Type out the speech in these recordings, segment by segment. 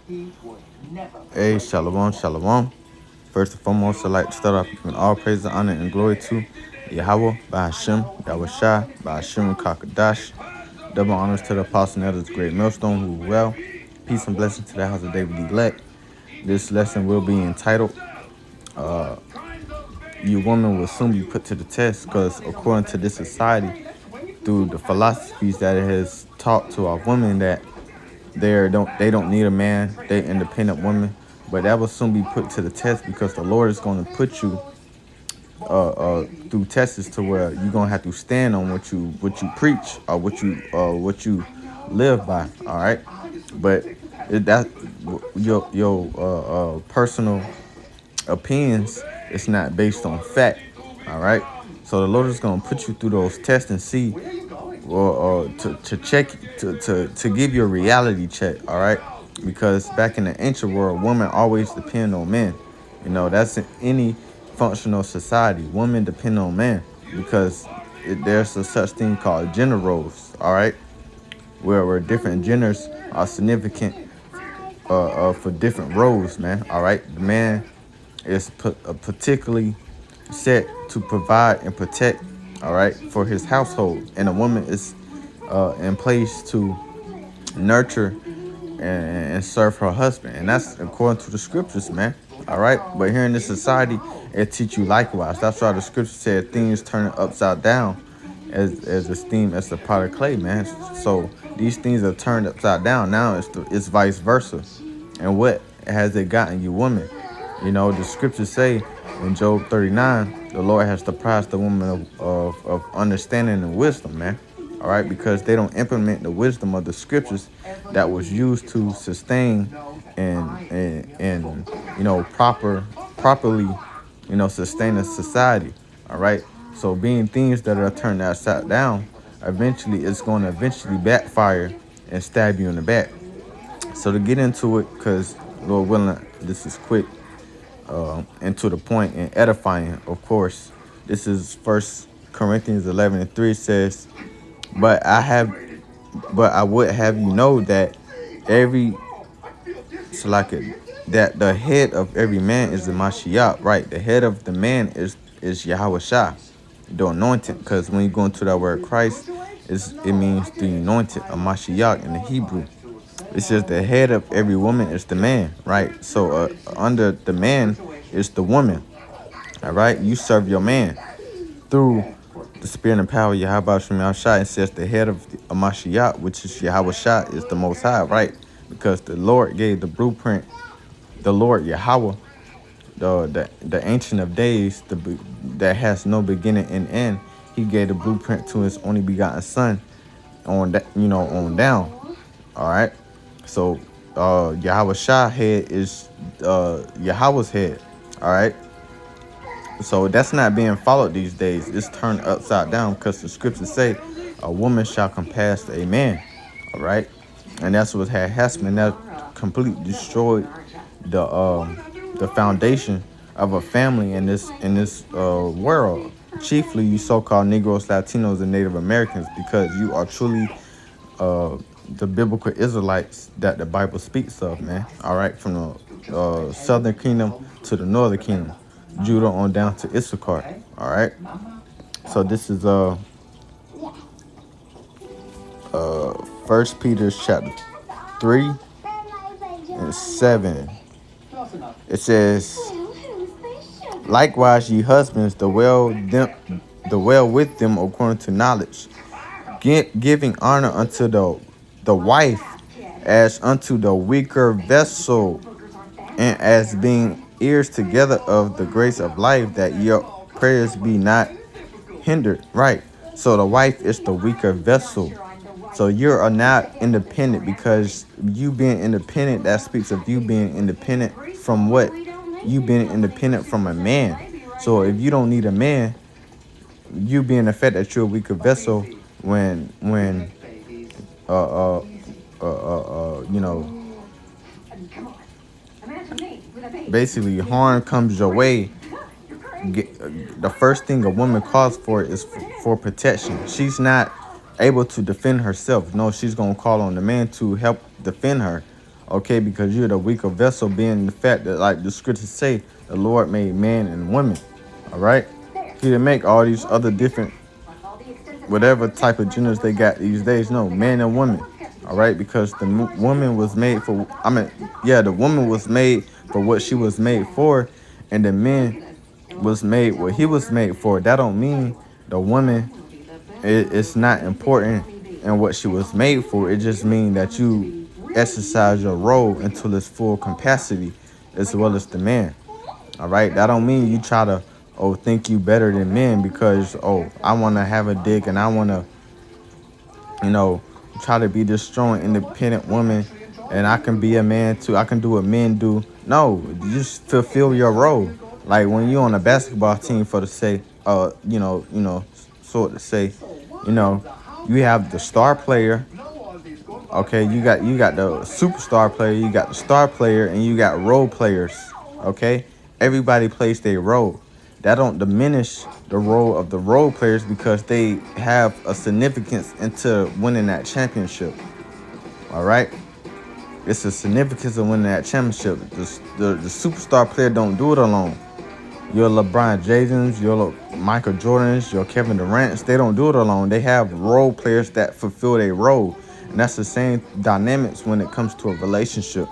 Hey, shalom, shalom. First and foremost, I'd like to start off giving all praise, honor, and glory to Yahweh, Bahashem, Yahweh Shai, Bahashem, Kakadash. Double honors to the apostle and elders, great millstone, who well. Peace and blessings to the house of David elect. This lesson will be entitled, You Woman Will Soon Be Put to the Test, because according to this society, through the philosophies that it has taught to our women that they don't need a man, they're independent women. But that will soon be put to the test because the Lord is going to put you through tests to where you're gonna have to stand on what you preach or what you live by. All right, but that your personal opinions is not based on fact. All right, so the Lord is gonna put you through those tests and see, or to check to give you a reality check. All right, because back in the ancient world, women always depend on men. You know, that's in any functional society. Women depend on men because there's a such thing called gender roles. All right, where different genders are significant for different roles, man. All right, the man is particularly set to provide and protect, all right, for his household, and a woman is in place to nurture and serve her husband, and that's according to the scriptures, man. All right, but here in this society, it teach you likewise. That's why the scripture said things turn upside down as esteemed as the pot of clay, man. So these things are turned upside down now. It's vice versa. And what has it gotten you, woman? You know, the scriptures say in Job 39, the Lord has surprised the woman of understanding and wisdom, man. All right, because they don't implement the wisdom of the scriptures that was used to sustain and you know properly sustain a society. All right, so being things that are turned upside down, eventually it's going to eventually backfire and stab you in the back. So to get into it, because Lord willing, this is quick and to the point and edifying. Of course, this is 1 Corinthians 11:3 says, But I would have you know that every that the head of every man is the Mashiach, right? The head of the man is Yahweh Shai, the anointed. Because when you go into that word Christ, it means the anointed, a Mashiach in the Hebrew. It says the head of every woman is the man, right? So under the man is the woman, all right? You serve your man through the spirit and power of Yahweh Shem Shai. It says the head of a Mashiach, which is Yahweh Shai, is the Most High, right? Because the Lord gave the blueprint, the Lord Yahweh, the Ancient of Days, that has no beginning and end. He gave the blueprint to his only begotten Son on that, on down. All right. So Yahweh Shai head is Yahweh's head. All right. So that's not being followed these days. It's turned upside down because the scriptures say a woman shall compass a man. All right. And that's what had happened. That completely destroyed the foundation of a family in this world. Chiefly you so-called Negroes, Latinos, and Native Americans, because you are truly the biblical Israelites that the Bible speaks of, man. All right, from the southern kingdom to the northern kingdom, Judah on down to Issachar. All right, so this is 1 Peter chapter 3:7. It says, "Likewise, ye husbands, the well with them according to knowledge, giving honor unto the wife as unto the weaker vessel, and as being heirs together of the grace of life, that your prayers be not hindered." Right. So the wife is the weaker vessel. So you are not independent, because you being independent, that speaks of you being independent from what? You being independent from a man. So if you don't need a man, you being the fact that you're a weaker vessel, when basically harm comes your way, the first thing a woman calls for is for protection. She's not able to defend herself. No, she's gonna call on the man to help defend her. Okay, because you're the weaker vessel, being the fact that, like the scriptures say, the Lord made man and woman. All right, he didn't make all these other different whatever type of genders they got these days. No, man and woman. All right, because the woman was made for. The woman was made for what she was made for, and the man was made what he was made for. That don't mean the woman it's not important in what she was made for. It just means that you exercise your role until its full capacity, as well as the man. All right, that don't mean you try to think you better than men because I want to have a dick and I want to try to be this strong independent woman and I can be a man too. I can do what men do. No, you just fulfill your role. Like when you're on a basketball team, for the say, sort of say, you know, you have the star player. Okay, you got the superstar player, you got the star player, and you got role players. Okay, everybody plays their role. That don't diminish the role of the role players because they have a significance into winning that championship. All right, it's a significance of winning that championship. The superstar player don't do it alone. Your LeBron James, your Michael Jordans, your Kevin Durant's, they don't do it alone. They have role players that fulfill their role. And that's the same dynamics when it comes to a relationship.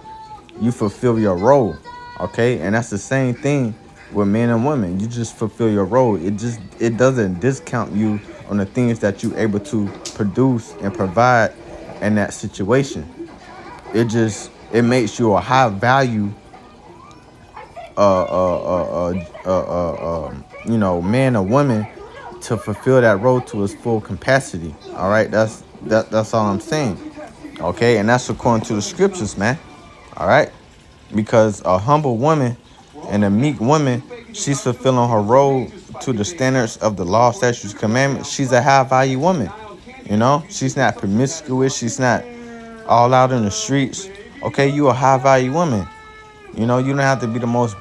You fulfill your role, okay? And that's the same thing with men and women. You just fulfill your role. It doesn't discount you on the things that you're able to produce and provide in that situation. It makes you a high value man or woman to fulfill that role to its full capacity. All right, that's all I'm saying. Okay, and that's according to the scriptures, man. All right, because a humble woman and a meek woman, she's fulfilling her role to the standards of the law, statutes, commandments. She's a high value woman. She's not promiscuous. She's not all out in the streets. Okay, you a high value woman. You don't have to be the most